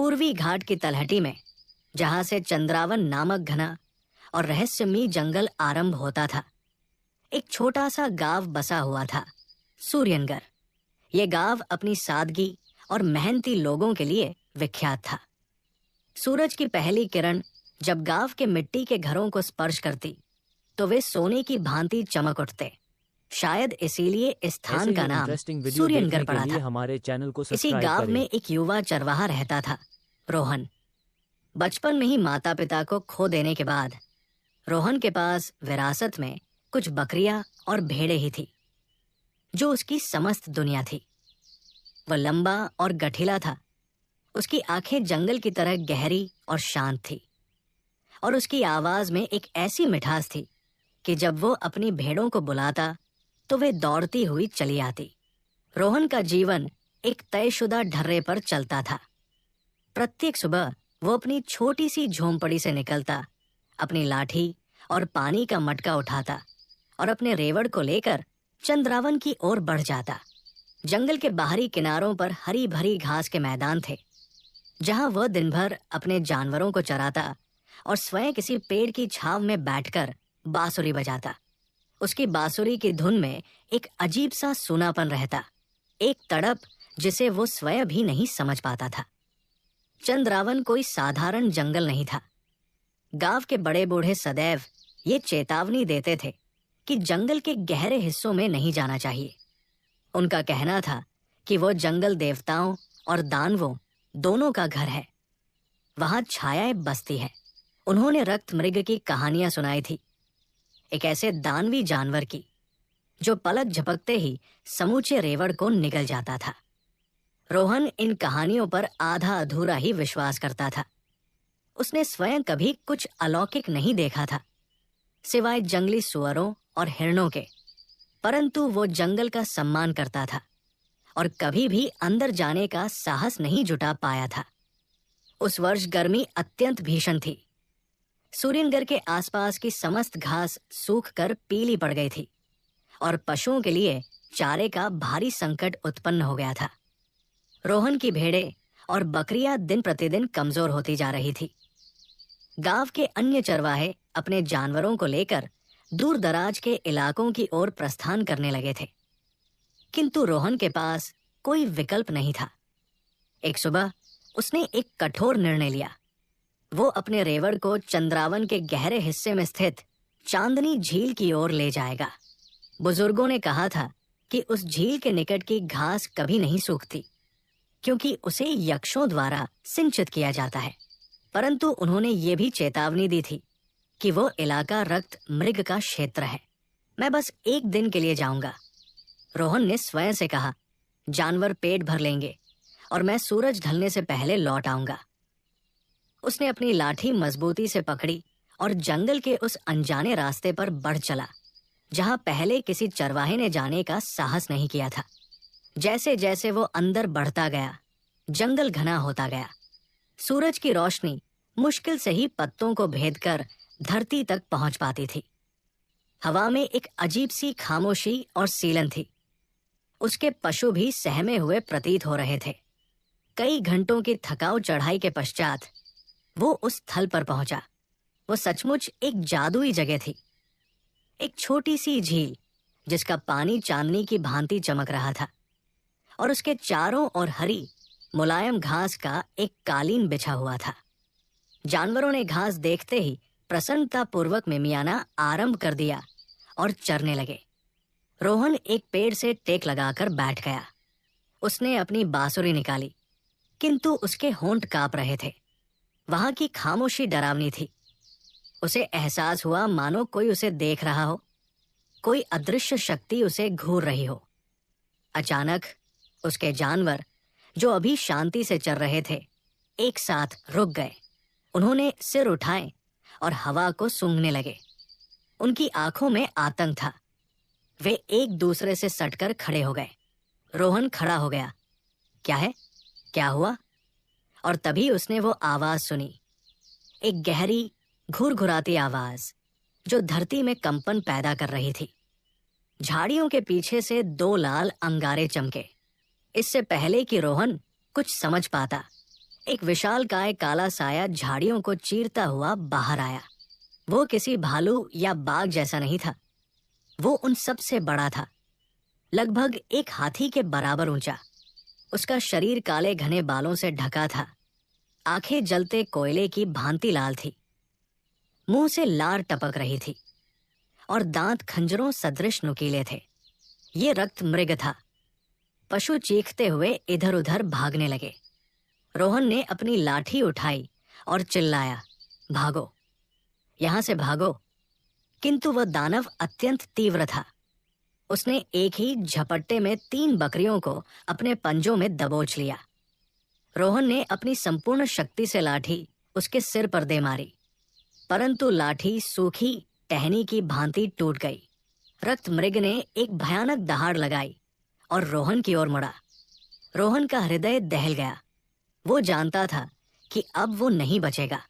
पूर्वी घाट की तलहटी में, जहां से चंद्रावन नामक घना और रहस्यमयी जंगल आरंभ होता था, एक छोटा सा गांव बसा हुआ था, सूर्यनगर। ये गांव अपनी सादगी और मेहनती लोगों के लिए विख्यात था। सूरज की पहली किरण जब गांव के मिट्टी के घरों को स्पर्श करती तो वे सोने की भांति चमक उठते। शायद इसीलिए इस स्थान का नाम सूर्यनगर पड़ा था। हमारे चैनल को इसी गांव में एक युवा चरवाहा रहता था, रोहन। बचपन में ही माता पिता को खो देने के बाद रोहन के पास विरासत में कुछ बकरियां और भेड़ें ही थी, जो उसकी समस्त दुनिया थी। वह लंबा और गठीला था। उसकी आंखें जंगल की तरह गहरी और शांत थी, और उसकी आवाज में एक ऐसी मिठास थी कि जब वो अपनी भेड़ों को बुलाता तो वे दौड़ती हुई चली आती। रोहन का जीवन एक तयशुदा ढर्रे पर चलता था। प्रत्येक सुबह वो अपनी छोटी सी झोंपड़ी से निकलता, अपनी लाठी और पानी का मटका उठाता और अपने रेवड़ को लेकर चंद्रावन की ओर बढ़ जाता। जंगल के बाहरी किनारों पर हरी भरी घास के मैदान थे, जहां वह दिन भर अपने जानवरों को चराता और स्वयं किसी पेड़ की छांव में बैठकर बांसुरी बजाता। उसकी बांसुरी की धुन में एक अजीब सा सूनापन रहता, एक तड़प जिसे वो स्वयं भी नहीं समझ पाता था। चंद्रावन कोई साधारण जंगल नहीं था। गांव के बड़े बूढ़े सदैव ये चेतावनी देते थे कि जंगल के गहरे हिस्सों में नहीं जाना चाहिए। उनका कहना था कि वो जंगल देवताओं और दानवों दोनों का घर है। वहां छायाएं बसती है। उन्होंने रक्त मृग की कहानियां सुनाई थी, एक ऐसे दानवी जानवर की जो पलक झपकते ही समूचे रेवड़ को निगल जाता था। रोहन इन कहानियों पर आधा अधूरा ही विश्वास करता था। उसने स्वयं कभी कुछ अलौकिक नहीं देखा था, सिवाय जंगली सुअरों और हिरणों के, परंतु वो जंगल का सम्मान करता था और कभी भी अंदर जाने का साहस नहीं जुटा पाया था। उस वर्ष गर्मी अत्यंत भीषण थी। सूर्यनगर के आसपास की समस्त घास सूखकर पीली पड़ गई थी और पशुओं के लिए चारे का भारी संकट उत्पन्न हो गया था। रोहन की भेड़ें और बकरियां दिन प्रतिदिन कमजोर होती जा रही थी। गांव के अन्य चरवाहे अपने जानवरों को लेकर दूर दराज के इलाकों की ओर प्रस्थान करने लगे थे, किंतु रोहन के पास कोई विकल्प नहीं था। एक सुबह उसने एक कठोर निर्णय लिया। वो अपने रेवड़ को चंद्रावन के गहरे हिस्से में स्थित चांदनी झील की ओर ले जाएगा। बुजुर्गों ने कहा था कि उस झील के निकट की घास कभी नहीं सूखती, क्योंकि उसे यक्षों द्वारा सिंचित किया जाता है। परंतु उन्होंने ये भी चेतावनी दी थी कि वो इलाका रक्त मृग का क्षेत्र है। मैं बस एक दिन के लिए जाऊंगा, रोहन ने स्वयं से कहा। जानवर पेट भर लेंगे और मैं सूरज ढलने से पहले लौट आऊंगा। उसने अपनी लाठी मजबूती से पकड़ी और जंगल के उस अनजाने रास्ते पर बढ़ चला, जहां पहले किसी चरवाहे ने जाने का साहस नहीं किया था। जैसे जैसे वो अंदर बढ़ता गया, जंगल घना होता गया। सूरज की रोशनी मुश्किल से ही पत्तों को भेदकर धरती तक पहुंच पाती थी। हवा में एक अजीब सी खामोशी और सीलन थी। उसके पशु भी सहमे हुए प्रतीत हो रहे थे। कई घंटों की थकाऊ चढ़ाई के पश्चात वो उस स्थल पर पहुंचा। वो सचमुच एक जादुई जगह थी, एक छोटी सी झील जिसका पानी चांदनी की भांति चमक रहा था और उसके चारों ओर हरी मुलायम घास का एक कालीन बिछा हुआ था। जानवरों ने घास देखते ही प्रसन्नता पूर्वक मिमियाना आरंभ कर दिया और चरने लगे। रोहन एक पेड़ से टेक लगाकर बैठ गया। उसने अपनी बांसुरी निकाली, किंतु उसके होंठ कांप रहे थे। वहां की खामोशी डरावनी थी। उसे एहसास हुआ मानो कोई उसे देख रहा हो, कोई अदृश्य शक्ति उसे घूर रही हो। अचानक उसके जानवर, जो अभी शांति से चर रहे थे, एक साथ रुक गए। उन्होंने सिर उठाए और हवा को सूंघने लगे। उनकी आंखों में आतंक था। वे एक दूसरे से सटकर खड़े हो गए। रोहन खड़ा हो गया। क्या है? क्या हुआ? और तभी उसने वो आवाज सुनी, एक गहरी घुरघुराती आवाज जो धरती में कंपन पैदा कर रही थी। झाड़ियों के पीछे से दो लाल अंगारे चमके। इससे पहले कि रोहन कुछ समझ पाता, एक विशालकाय काला साया झाड़ियों को चीरता हुआ बाहर आया। वो किसी भालू या बाघ जैसा नहीं था, वो उन सब से बड़ा था, लगभग एक हाथी के बराबर ऊंचा। उसका शरीर काले घने बालों से ढका था, आंखें जलते कोयले की भांति लाल थी, मुंह से लार टपक रही थी और दांत खंजरों सदृश नुकीले थे। ये रक्त मृग था। पशु चीखते हुए इधर उधर भागने लगे। रोहन ने अपनी लाठी उठाई और चिल्लाया, भागो, यहां से भागो। किंतु वह दानव अत्यंत तीव्र था। उसने एक ही झपट्टे में 3 बकरियों को अपने पंजों में दबोच लिया। रोहन ने अपनी संपूर्ण शक्ति से लाठी उसके सिर पर दे मारी, परंतु लाठी सूखी टहनी की भांति टूट गई। रक्त मृग ने एक भयानक दहाड़ लगाई और रोहन की ओर मुड़ा। रोहन का हृदय दहल गया। वो जानता था कि अब वो नहीं बचेगा।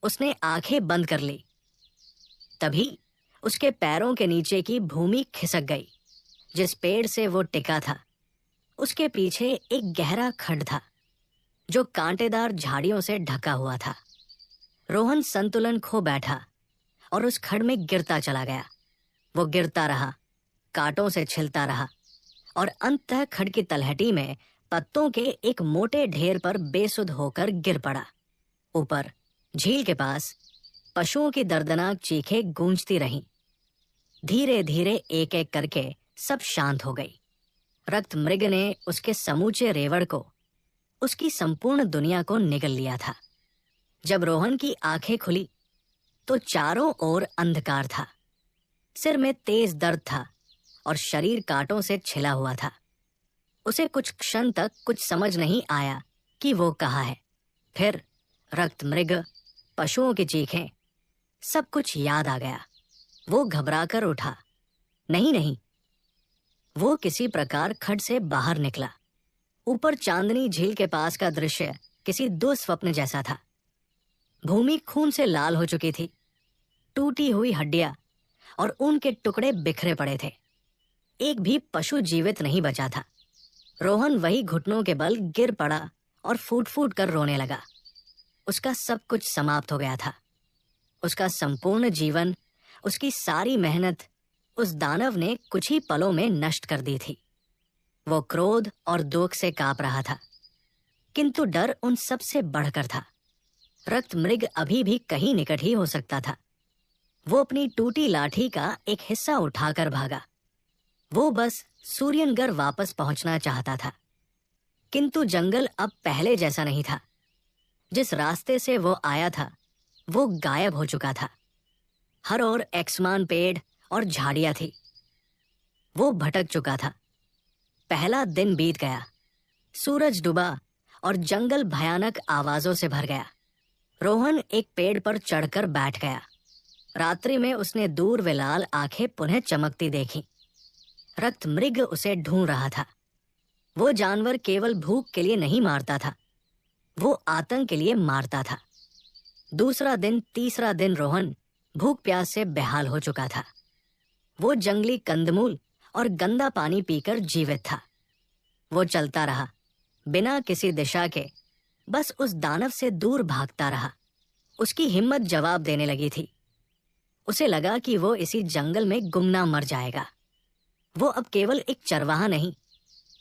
उसने आंखें बंद कर ली। तभी उसके पैरों के नीचे की भूमि खिसक गई। जिस पेड़ से वो टिका था, उसके पीछे एक गहरा खड्ड था जो कांटेदार झाड़ियों से ढका हुआ था। रोहन संतुलन खो बैठा और उस खड्ड में गिरता चला गया। वो गिरता रहा, कांटों से छिलता रहा और अंततः खड्ड की तलहटी में पत्तों के एक मोटे ढेर पर बेसुध होकर गिर पड़ा। ऊपर झील के पास पशुओं की दर्दनाक चीखें गूंजती रहीं। धीरे धीरे एक एक करके सब शांत हो गई। रक्त मृग ने उसके समूचे रेवड़ को, उसकी संपूर्ण दुनिया को निगल लिया था। जब रोहन की आंखें खुली तो चारों ओर अंधकार था। सिर में तेज दर्द था और शरीर कांटों से छिला हुआ था। उसे कुछ क्षण तक कुछ समझ नहीं आया कि वो कहाँ है। फिर रक्त मृग, पशुओं की चीखें, सब कुछ याद आ गया। वो घबराकर उठा। नहीं, वो किसी प्रकार खड्ड से बाहर निकला। ऊपर चांदनी झील के पास का दृश्य किसी दुस्वप्न जैसा था। भूमि खून से लाल हो चुकी थी। टूटी हुई हड्डियां और ऊन के टुकड़े बिखरे पड़े थे। एक भी पशु जीवित नहीं बचा था। रोहन वही घुटनों के बल गिर पड़ा और फूट फूट कर रोने लगा। उसका सब कुछ समाप्त हो गया था। उसका संपूर्ण जीवन, उसकी सारी मेहनत उस दानव ने कुछ ही पलों में नष्ट कर दी थी। वो क्रोध और दुख से कांप रहा था, किंतु डर उन सब से बढ़कर था। रक्त मृग अभी भी कहीं निकट ही हो सकता था। वो अपनी टूटी लाठी का एक हिस्सा उठाकर भागा। वो बस सूर्यनगर वापस पहुंचना चाहता था, किंतु जंगल अब पहले जैसा नहीं था। जिस रास्ते से वो आया था वो गायब हो चुका था। हर ओर एक्समान पेड़ और झाड़ियां थी। वो भटक चुका था। पहला दिन बीत गया। सूरज डूबा और जंगल भयानक आवाजों से भर गया। रोहन एक पेड़ पर चढ़कर बैठ गया। रात्रि में उसने दूर व लाल आंखें पुनः चमकती देखी। रक्त मृग उसे ढूंढ रहा था। वो जानवर केवल भूख के लिए नहीं मारता था, वो आतंक के लिए मारता था। दूसरा दिन, तीसरा दिन रोहन भूख प्यास से बेहाल हो चुका था। वो जंगली कंदमूल और गंदा पानी पीकर जीवित था। वो चलता रहा, बिना किसी दिशा के, बस उस दानव से दूर भागता रहा। उसकी हिम्मत जवाब देने लगी थी। उसे लगा कि वो इसी जंगल में गुमनाम मर जाएगा। वो अब केवल एक चरवाहा नहीं,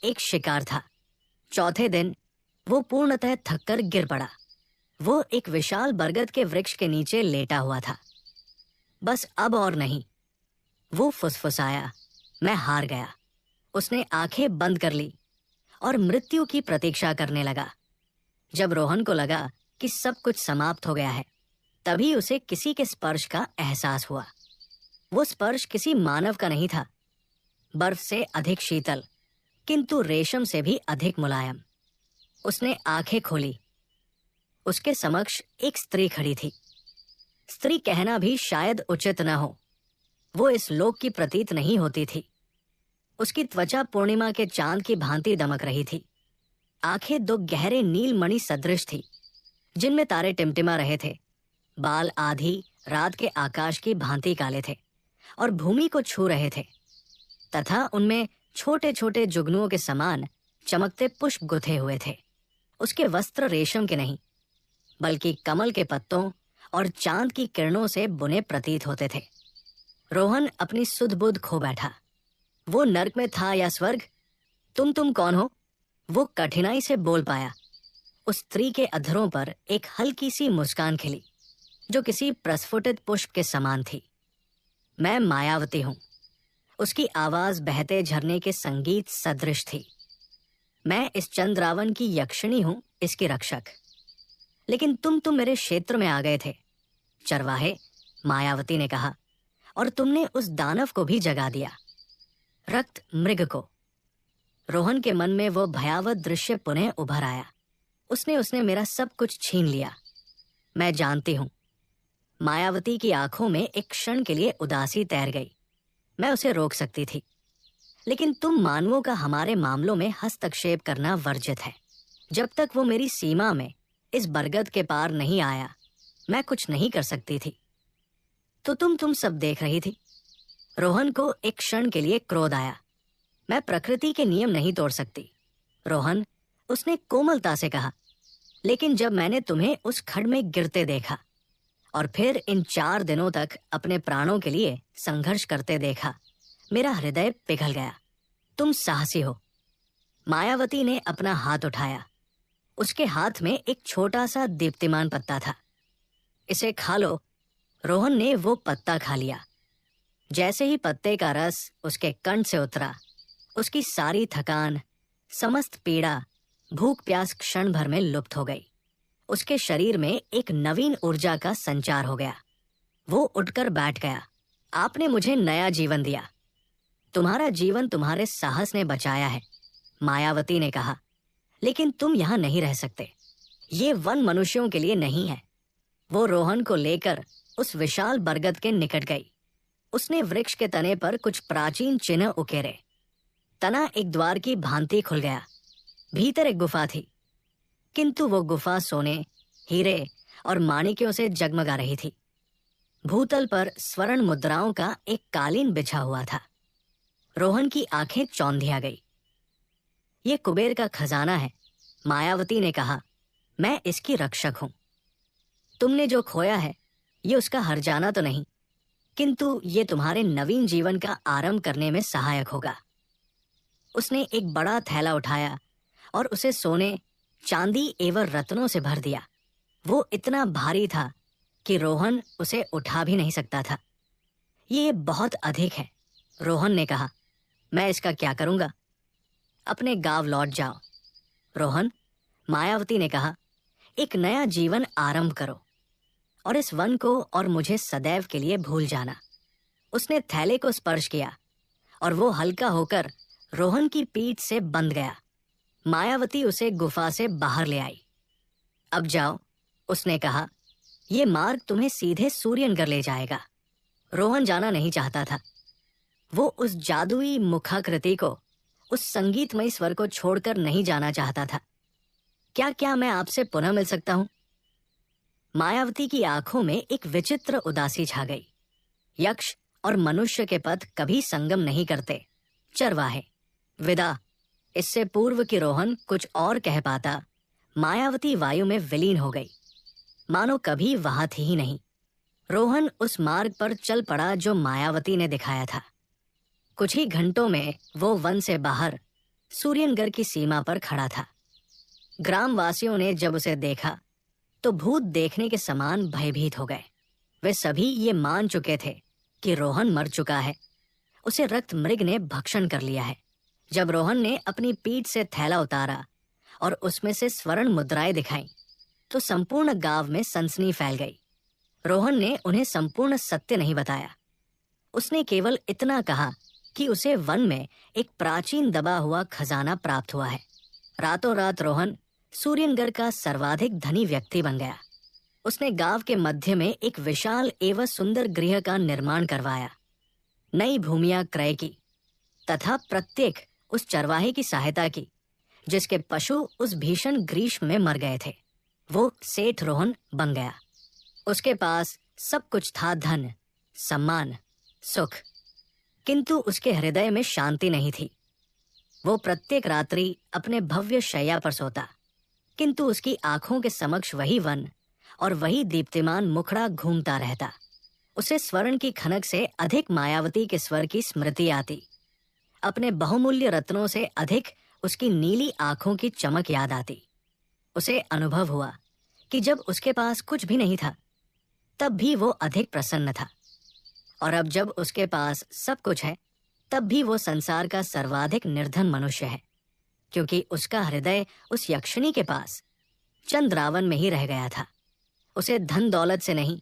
एक शिकार था। चौथे दिन वो पूर्णतः थककर गिर पड़ा। वो एक विशाल बरगद के वृक्ष के नीचे लेटा हुआ था। बस अब और नहीं। वो फुसफुसाया, मैं हार गया। उसने आंखें बंद कर ली और मृत्यु की प्रतीक्षा करने लगा। जब रोहन को लगा कि सब कुछ समाप्त हो गया है, तभी उसे किसी के स्पर्श का एहसास हुआ। वो स्पर्श किसी मानव का नहीं था, बर्फ से अधिक शीतल, किंतु रेशम से भी अधिक मुलायम। उसने आंखें खोली। उसके समक्ष एक स्त्री खड़ी थी। स्त्री कहना भी शायद उचित न हो, वो इस लोक की प्रतीत नहीं होती थी। उसकी त्वचा पूर्णिमा के चांद की भांति दमक रही थी। आंखें 2 गहरे नील मणि सदृश थी, जिनमें तारे टिमटिमा रहे थे। बाल आधी रात के आकाश की भांति काले थे और भूमि को छू रहे थे, तथा उनमें छोटे छोटे जुगनुओं के समान चमकते पुष्प गुथे हुए थे। उसके वस्त्र रेशम के नहीं, बल्कि कमल के पत्तों और चांद की किरणों से बुने प्रतीत होते थे। रोहन अपनी सुध बुध खो बैठा। वो नर्क में था या स्वर्ग? तुम कौन हो? वो कठिनाई से बोल पाया। उस स्त्री के अधरों पर एक हल्की सी मुस्कान खिली, जो किसी प्रस्फुटित पुष्प के समान थी। मैं मायावती हूं। उसकी आवाज बहते झरने के संगीत सदृश थी। मैं इस चंद्रावन की यक्षिणी हूं, इसकी रक्षक। लेकिन तुम मेरे क्षेत्र में आ गए थे, चरवाहे, मायावती ने कहा, और तुमने उस दानव को भी जगा दिया, रक्त मृग को। रोहन के मन में वो भयावह दृश्य पुनः उभर आया। उसने मेरा सब कुछ छीन लिया। मैं जानती हूं। मायावती की आंखों में एक क्षण के लिए उदासी तैर गई। मैं उसे रोक सकती थी, लेकिन तुम मानवों का हमारे मामलों में हस्तक्षेप करना वर्जित है। जब तक वो मेरी सीमा में इस बरगद के पार नहीं आया, मैं कुछ नहीं कर सकती थी। तो तुम सब देख रही थी। रोहन को एक क्षण के लिए क्रोध आया। मैं प्रकृति के नियम नहीं तोड़ सकती, रोहन, उसने कोमलता से कहा। लेकिन जब मैंने तुम्हें उस खड्ड में गिरते देखा और फिर इन 4 दिनों तक अपने प्राणों के लिए संघर्ष करते देखा, मेरा हृदय पिघल गया। तुम साहसी हो। मायावती ने अपना हाथ उठाया। उसके हाथ में एक छोटा सा दीप्तिमान पत्ता था। इसे खा लो। रोहन ने वो पत्ता खा लिया। जैसे ही पत्ते का रस उसके कंठ से उतरा, उसकी सारी थकान, समस्त पीड़ा, भूख प्यास क्षण भर में लुप्त हो गई। उसके शरीर में एक नवीन ऊर्जा का संचार हो गया। वो उठकर बैठ गया। आपने मुझे नया जीवन दिया। तुम्हारा जीवन तुम्हारे साहस ने बचाया है, मायावती ने कहा। लेकिन तुम यहां नहीं रह सकते। ये वन मनुष्यों के लिए नहीं है। वो रोहन को लेकर उस विशाल बरगद के निकट गई। उसने वृक्ष के तने पर कुछ प्राचीन चिन्ह उकेरे। तना एक द्वार की भांति खुल गया। भीतर एक गुफा थी, किंतु वो गुफा सोने, हीरे और माणिक्यों से जगमगा रही थी। भूतल पर स्वर्ण मुद्राओं का एक कालीन बिछा हुआ था। रोहन की आंखें चौंधिया गई। ये कुबेर का खजाना है, मायावती ने कहा। मैं इसकी रक्षक हूं। तुमने जो खोया है, ये उसका हर्जाना तो नहीं, किंतु ये तुम्हारे नवीन जीवन का आरंभ करने में सहायक होगा। उसने एक बड़ा थैला उठाया और उसे सोने, चांदी एवं रत्नों से भर दिया। वो इतना भारी था कि रोहन उसे उठा भी नहीं सकता था। ये बहुत अधिक है, रोहन ने कहा। मैं इसका क्या करूंगा? अपने गांव लौट जाओ, रोहन, मायावती ने कहा। एक नया जीवन आरंभ करो और इस वन को और मुझे सदैव के लिए भूल जाना। उसने थैले को स्पर्श किया और वो हल्का होकर रोहन की पीठ से बंध गया। मायावती उसे गुफा से बाहर ले आई। अब जाओ, उसने कहा। ये मार्ग तुम्हें सीधे सूर्यनगर ले जाएगा। रोहन जाना नहीं चाहता था। वो उस जादुई मुखाकृति को, उस संगीतमय स्वर को छोड़कर नहीं जाना चाहता था। क्या मैं आपसे पुनः मिल सकता हूं? मायावती की आंखों में एक विचित्र उदासी छा गई। यक्ष और मनुष्य के पथ कभी संगम नहीं करते, चरवाहे, विदा। इससे पूर्व कि रोहन कुछ और कह पाता, मायावती वायु में विलीन हो गई, मानो कभी वहां थी ही नहीं। रोहन उस मार्ग पर चल पड़ा जो मायावती ने दिखाया था। कुछ ही घंटों में वो वन से बाहर सूर्यनगर की सीमा पर खड़ा था। ग्रामवासियों ने जब उसे देखा तो भूत देखने के समान भयभीत हो गए। वे सभी ये मान चुके थे कि रोहन मर चुका है। उसे रक्त मृग ने भक्षण कर लिया है। जब रोहन ने अपनी पीठ से थैला उतारा और उसमें से स्वर्ण मुद्राएं दिखाई, तो संपूर्ण गांव में सनसनी फैल गई। रोहन ने उन्हें संपूर्ण सत्य नहीं बताया। उसने केवल इतना कहा कि उसे वन में एक प्राचीन दबा हुआ खजाना प्राप्त हुआ है। रातों रात रोहन सूर्यनगर का सर्वाधिक धनी व्यक्ति बन गया। उसने गांव के मध्य में एक विशाल एवं सुंदर गृह का निर्माण करवाया, नई भूमियां क्रय की तथा प्रत्येक उस चरवाहे की सहायता की जिसके पशु उस भीषण ग्रीष्म में मर गए थे। वो सेठ रोहन बन गया। उसके पास सब कुछ था, धन, सम्मान, सुख, किंतु उसके हृदय में शांति नहीं थी। वो प्रत्येक रात्रि अपने भव्य शैया पर सोता, किंतु उसकी आंखों के समक्ष वही वन और वही दीप्तिमान मुखड़ा घूमता रहता। उसे स्वर्ण की खनक से अधिक मायावती के स्वर की स्मृति आती। अपने बहुमूल्य रत्नों से अधिक उसकी नीली आंखों की चमक याद आती। उसे अनुभव हुआ कि जब उसके पास कुछ भी नहीं था तब भी वो अधिक प्रसन्न था, और अब जब उसके पास सब कुछ है तब भी वो संसार का सर्वाधिक निर्धन मनुष्य है, क्योंकि उसका हृदय उस यक्षिणी के पास चंद्रावन में ही रह गया था। उसे धन दौलत से नहीं,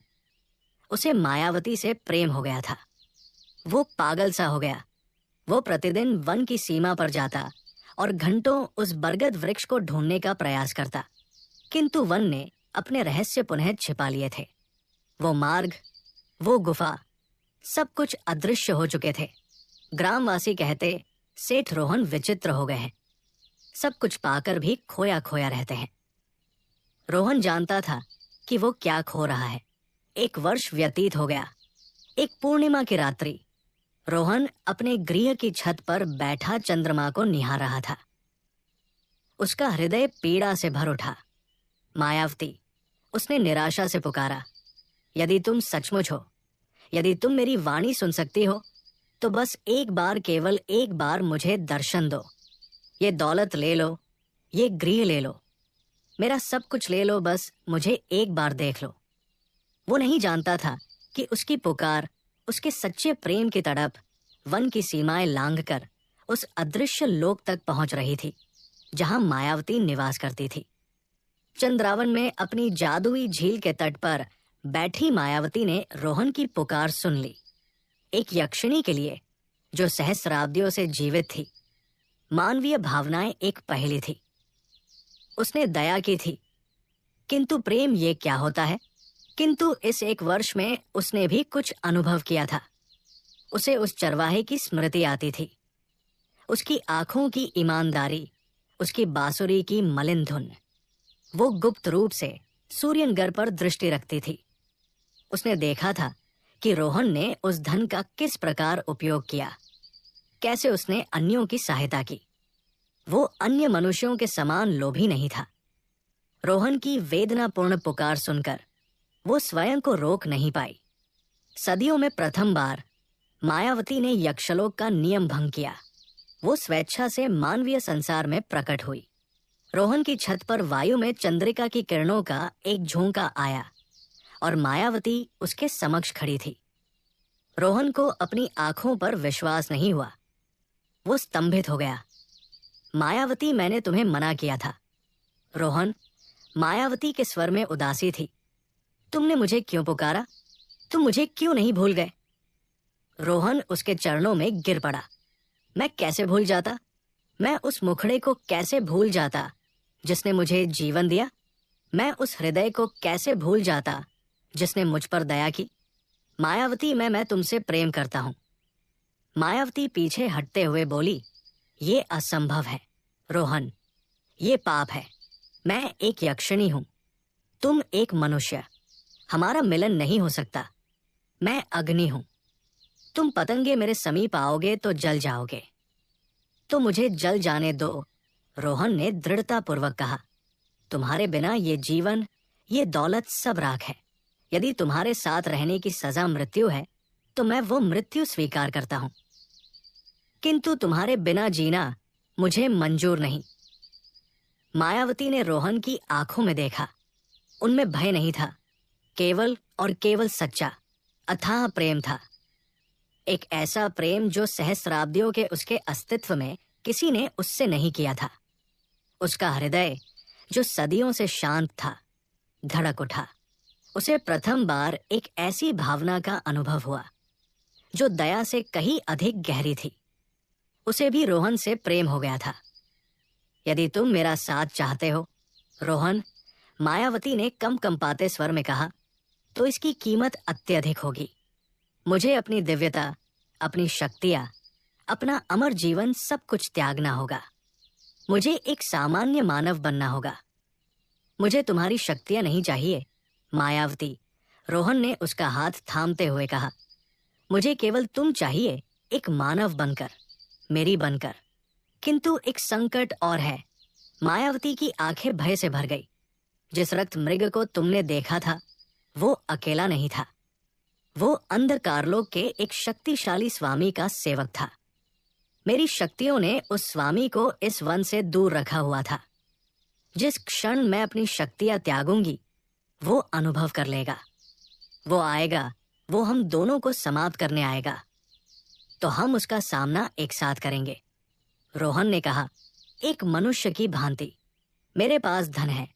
उसे मायावती से प्रेम हो गया था। वो पागल सा हो गया। वो प्रतिदिन वन की सीमा पर जाता और घंटों उस बरगद वृक्ष को ढूंढने का प्रयास करता, किंतु वन ने अपने रहस्य पुनः छिपा लिए थे। वो मार्ग, वो गुफा, सब कुछ अदृश्य हो चुके थे। ग्रामवासी कहते, सेठ रोहन विचित्र हो गए हैं, सब कुछ पाकर भी खोया खोया रहते हैं। रोहन जानता था कि वो क्या खो रहा है। एक वर्ष व्यतीत हो गया। एक पूर्णिमा की रात्रि रोहन अपने गृह की छत पर बैठा चंद्रमा को निहार रहा था। उसका हृदय पीड़ा से भर उठा। मायावती, उसने निराशा से पुकारा, यदि तुम सचमुच हो, यदि तुम मेरी वाणी सुन सकती हो, तो बस एक बार, केवल एक बार मुझे दर्शन दो। ये दौलत ले लो, ये गृह ले लो, मेरा सब कुछ ले लो, बस मुझे एक बार देख लो। वो नहीं जानता था कि उसकी पुकार, उसके सच्चे प्रेम की तड़प वन की सीमाएं लांघकर उस अदृश्य लोक तक पहुंच रही थी जहां मायावती निवास करती थी। चंद्रावन में अपनी जादुई झील के तट पर बैठी मायावती ने रोहन की पुकार सुन ली। एक यक्षिणी के लिए जो सहस्राब्दियों से जीवित थी, मानवीय भावनाएं एक पहेली थी। उसने दया की थी, किंतु प्रेम ये क्या होता है? किंतु इस एक वर्ष में उसने भी कुछ अनुभव किया था। उसे उस चरवाहे की स्मृति आती थी, उसकी आंखों की ईमानदारी, उसकी बांसुरी की मलिन धुन। वो गुप्त रूप से सूर्यनगर पर दृष्टि रखती थी। उसने देखा था कि रोहन ने उस धन का किस प्रकार उपयोग किया, कैसे उसने अन्यों की सहायता की। वो अन्य मनुष्यों के समान लोभी नहीं था। रोहन की वेदनापूर्ण पुकार सुनकर वो स्वयं को रोक नहीं पाई। सदियों में प्रथम बार मायावती ने यक्षलोक का नियम भंग किया। वो स्वेच्छा से मानवीय संसार में प्रकट हुई। रोहन की छत पर वायु में चंद्रिका की किरणों का एक झोंका आया और मायावती उसके समक्ष खड़ी थी। रोहन को अपनी आंखों पर विश्वास नहीं हुआ। वो स्तंभित हो गया। मायावती, मैंने तुम्हें मना किया था। रोहन, मायावती के स्वर में उदासी थी। तुमने मुझे क्यों पुकारा? तुम मुझे क्यों नहीं भूल गए? रोहन उसके चरणों में गिर पड़ा। मैं कैसे भूल जाता? मैं उस मुखड़े को कैसे भूल जाता जिसने मुझे जीवन दिया? मैं उस हृदय को कैसे भूल जाता जिसने मुझ पर दया की? मायावती, मैं तुमसे प्रेम करता हूं। मायावती पीछे हटते हुए बोली, ये असंभव है रोहन, ये पाप है। मैं एक यक्षिणी हूं, तुम एक मनुष्य। हमारा मिलन नहीं हो सकता। मैं अग्नि हूं, तुम पतंगे मेरे समीप आओगे तो जल जाओगे। तो मुझे जल जाने दो, रोहन ने दृढ़तापूर्वक कहा। तुम्हारे बिना ये जीवन, ये दौलत सब राख है। यदि तुम्हारे साथ रहने की सजा मृत्यु है तो मैं वो मृत्यु स्वीकार करता हूं, किंतु तुम्हारे बिना जीना मुझे मंजूर नहीं। मायावती ने रोहन की आंखों में देखा। उनमें भय नहीं था, केवल और केवल सच्चा अथाह प्रेम था। एक ऐसा प्रेम जो सहस्राब्दियों के उसके अस्तित्व में किसी ने उससे नहीं किया था। उसका हृदय जो सदियों से शांत था, धड़क उठा। उसे प्रथम बार एक ऐसी भावना का अनुभव हुआ जो दया से कहीं अधिक गहरी थी। उसे भी रोहन से प्रेम हो गया था। यदि तुम मेरा साथ चाहते हो रोहन, मायावती ने कंपाते स्वर में कहा, तो इसकी कीमत अत्यधिक होगी। मुझे अपनी दिव्यता, अपनी शक्तियां, अपना अमर जीवन सब कुछ त्यागना होगा। मुझे एक सामान्य मानव बनना होगा। मुझे तुम्हारी शक्तियां नहीं चाहिए मायावती, रोहन ने उसका हाथ थामते हुए कहा। मुझे केवल तुम चाहिए, एक मानव बनकर, मेरी बनकर। किंतु एक संकट और है मायावती की आंखें भय से भर गई। जिस रक्त मृग को तुमने देखा था वो अकेला नहीं था, वो अंधकारलोक के एक शक्तिशाली स्वामी का सेवक था। मेरी शक्तियों ने उस स्वामी को इस वन से दूर रखा हुआ था। जिस क्षण मैं अपनी शक्तियां त्यागूंगी वो अनुभव कर लेगा। वो आएगा, वो हम दोनों को समाप्त करने आएगा, तो हम उसका सामना एक साथ करेंगे। रोहन ने कहा, एक मनुष्य की भांति मेरे पास धन है,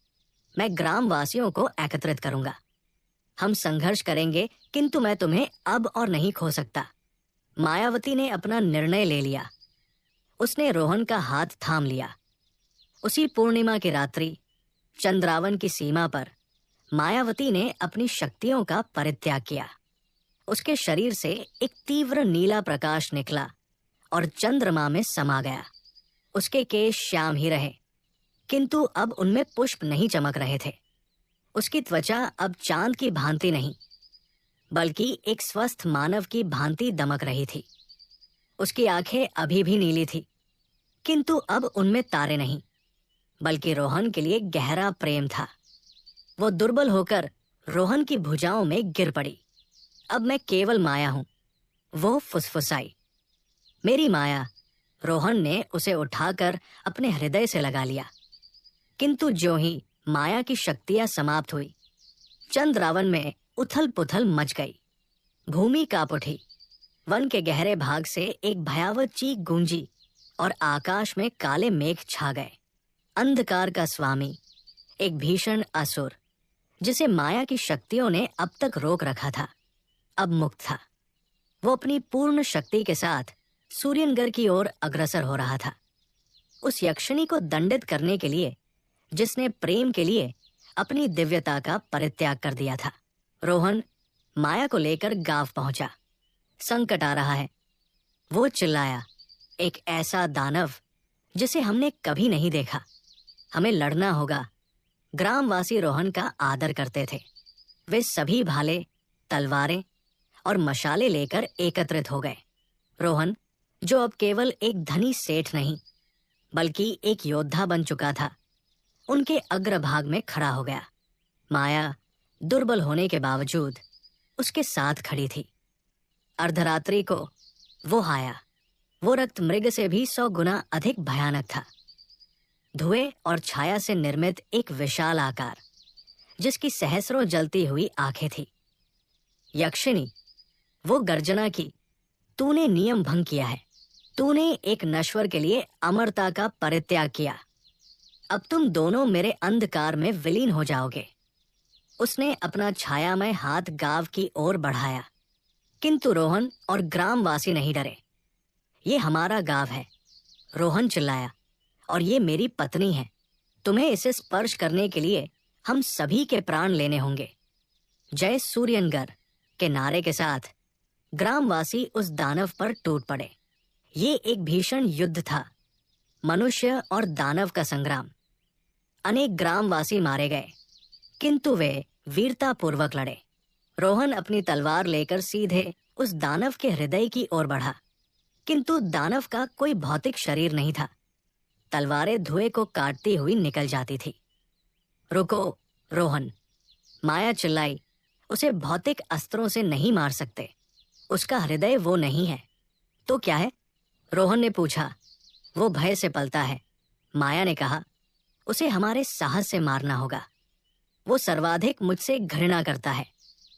मैं ग्रामवासियों को एकत्रित करूंगा। हम संघर्ष करेंगे, किंतु मैं तुम्हें अब और नहीं खो सकता। मायावती ने अपना निर्णय ले लिया। उसने रोहन का हाथ थाम लिया। उसी पूर्णिमा की रात्रि चंद्रावन की सीमा पर मायावती ने अपनी शक्तियों का परित्याग किया। उसके शरीर से एक तीव्र नीला प्रकाश निकला और चंद्रमा में समा गया। उसके केश श्याम ही रहे, किंतु अब उनमें पुष्प नहीं चमक रहे थे। उसकी त्वचा अब चांद की भांति नहीं, बल्कि एक स्वस्थ मानव की भांति दमक रही थी। उसकी आंखें अभी भी नीली थी, किंतु अब उनमें तारे नहीं, बल्कि रोहन के लिए गहरा प्रेम था। वो दुर्बल होकर रोहन की भुजाओं में गिर पड़ी। अब मैं केवल माया हूं, वो फुसफुसाई। मेरी माया। रोहन ने उसे उठाकर अपने हृदय से लगा लिया। किंतु ज्यों ही माया की शक्तियां समाप्त हुई, चंद्रावन में उथल पुथल मच गई। भूमि कांप उठी। वन के गहरे भाग से एक भयावह चीख गूंजी और आकाश में काले मेघ छा गए। अंधकार का स्वामी, एक भीषण असुर जिसे माया की शक्तियों ने अब तक रोक रखा था, अब मुक्त था। वो अपनी पूर्ण शक्ति के साथ सूर्यनगर की ओर अग्रसर हो रहा था, उस यक्षिणी को दंडित करने के लिए जिसने प्रेम के लिए अपनी दिव्यता का परित्याग कर दिया था। रोहन माया को लेकर गांव पहुंचा। संकट आ रहा है, वो चिल्लाया। एक ऐसा दानव जिसे हमने कभी नहीं देखा। हमें लड़ना होगा। ग्रामवासी रोहन का आदर करते थे। वे सभी भाले, तलवारें और मशाले लेकर एकत्रित हो गए। रोहन, जो अब केवल एक धनी सेठ नहीं बल्कि एक योद्धा बन चुका था, उनके अग्रभाग में खड़ा हो गया। माया दुर्बल होने के बावजूद उसके साथ खड़ी थी। अर्धरात्रि को वो आया। वो रक्त मृग से भी 100 गुना अधिक भयानक था। धुएं और छाया से निर्मित एक विशाल आकार, जिसकी सहस्रों जलती हुई आंखें थी। यक्षिणी, वो गर्जना की, तूने नियम भंग किया है। तूने एक नश्वर के लिए अमरता का परित्याग किया। अब तुम दोनों मेरे अंधकार में विलीन हो जाओगे। उसने अपना छायामय हाथ गांव की ओर बढ़ाया, किंतु रोहन और ग्रामवासी नहीं डरे। ये हमारा गांव है, रोहन चिल्लाया, और ये मेरी पत्नी है। तुम्हें इसे स्पर्श करने के लिए हम सभी के प्राण लेने होंगे। जय सूर्यनगर के नारे के साथ ग्रामवासी उस दानव पर टूट पड़े। ये एक भीषण युद्ध था, मनुष्य और दानव का संग्राम। अनेक ग्रामवासी मारे गए, किंतु वे वीरतापूर्वक लड़े। रोहन अपनी तलवार लेकर सीधे उस दानव के हृदय की ओर बढ़ा, किंतु दानव का कोई भौतिक शरीर नहीं था। तलवारें धुएं को काटती हुई निकल जाती थी। रुको रोहन, माया चिल्लाई, उसे भौतिक अस्त्रों से नहीं मार सकते। उसका हृदय वो नहीं है। तो क्या है? रोहन ने पूछा। वो भय से पलता है, माया ने कहा। उसे हमारे साहस से मारना होगा। वो सर्वाधिक मुझसे घृणा करता है।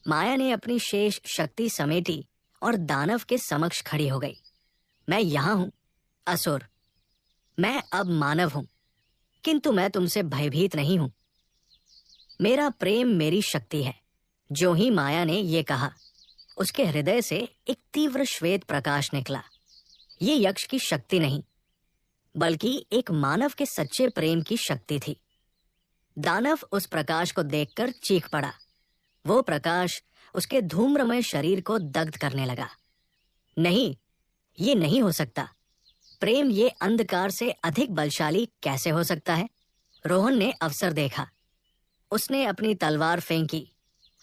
माया ने अपनी शेष शक्ति समेटी और दानव के समक्ष खड़ी हो गई। मैं यहां हूं, असुर। मैं अब मानव हूं, किंतु मैं तुमसे भयभीत नहीं हूं। मेरा प्रेम मेरी शक्ति है। जो ही माया ने ये कहा, उसके हृदय से एक तीव्र श्वेत प्रकाश निकला। ये यक्ष की शक्ति नहीं, बल्कि एक मानव के सच्चे प्रेम की शक्ति थी। दानव उस प्रकाश को देखकर चीख पड़ा। वो प्रकाश उसके धूम्रमय शरीर को दग्ध करने लगा। नहीं, ये नहीं हो सकता। प्रेम ये अंधकार से अधिक बलशाली कैसे हो सकता है? रोहन ने अवसर देखा। उसने अपनी तलवार फेंकी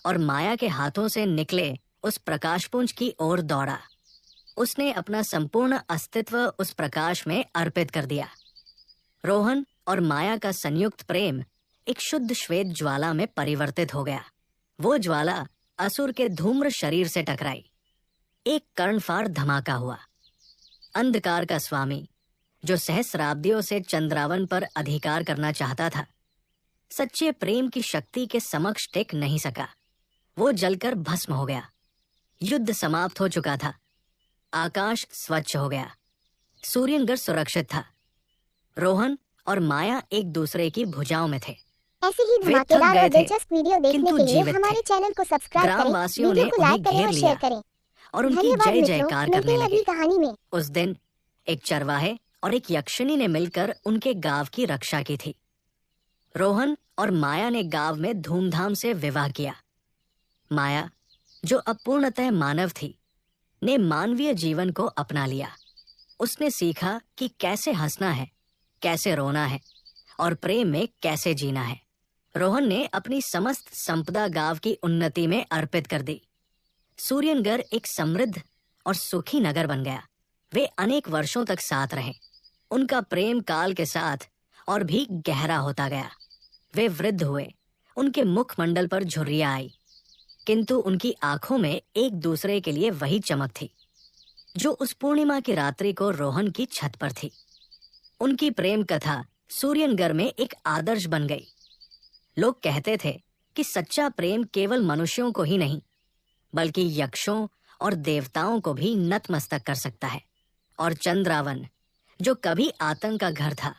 और माया के हाथों से निकले उस प्रकाशपुंज की ओर दौड़ा। उसने अपना संपूर्ण अस्तित्व उस प्रकाश में अर्पित कर दिया। रोहन और माया का संयुक्त प्रेम एक शुद्ध श्वेत ज्वाला में परिवर्तित हो गया। वो ज्वाला असुर के धूम्र शरीर से टकराई। एक कर्णफाड़ धमाका हुआ। अंधकार का स्वामी, जो सहस्राब्दियों से चंद्रावन पर अधिकार करना चाहता था, सच्चे प्रेम की शक्ति के समक्ष टिक नहीं सका। वो जलकर भस्म हो गया। युद्ध समाप्त हो चुका था। आकाश स्वच्छ हो गया। सूर्यनगर सुरक्षित था। रोहन और माया एक दूसरे की भुजाओं में थे। ऐसे ही वे थक धमाकेदार गए और थे, दिलचस्प वीडियो देखने किंतु के लिए जीवित हमारे थे। चैनल को सब्सक्राइब करें, ग्रामवासियों ने वीडियो को उन्हें लाइक करें घेर और लिया शेयर करें। और उनकी धन्यवाद जय मित्रों, जयकार मिलते करने हैं लगे। अगली कहानी में। उस दिन एक चरवाहे और एक यक्षिणी ने मिलकर उनके गांव की रक्षा की थी। रोहन और माया ने गांव में धूमधाम से विवाह किया। माया, जो अब पूर्णतः मानव थी, ने मानवीय जीवन को अपना लिया। उसने सीखा कि कैसे हंसना है, कैसे रोना है और प्रेम में कैसे जीना है। रोहन ने अपनी समस्त संपदा गांव की उन्नति में अर्पित कर दी। सूर्यनगर एक समृद्ध और सुखी नगर बन गया। वे अनेक वर्षों तक साथ रहे। उनका प्रेम काल के साथ और भी गहरा होता गया। वे वृद्ध हुए। उनके मुखमंडल पर झुर्रियां आई, किंतु उनकी आंखों में एक दूसरे के लिए वही चमक थी जो उस पूर्णिमा की रात्रि को रोहन की छत पर थी। उनकी प्रेम कथा सूर्यनगर में एक आदर्श बन गई। लोग कहते थे कि सच्चा प्रेम केवल मनुष्यों को ही नहीं, बल्कि यक्षों और देवताओं को भी नतमस्तक कर सकता है। और चंद्रावन, जो कभी आतंक का घर था,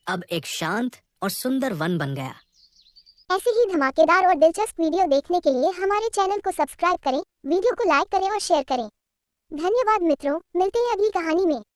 अब एक शांत और सुंदर वन बन गया। ऐसे ही धमाकेदार और दिलचस्प वीडियो देखने के लिए हमारे चैनल को सब्सक्राइब करें, वीडियो को लाइक करें और शेयर करें। धन्यवाद मित्रों, मिलते हैं अगली कहानी में।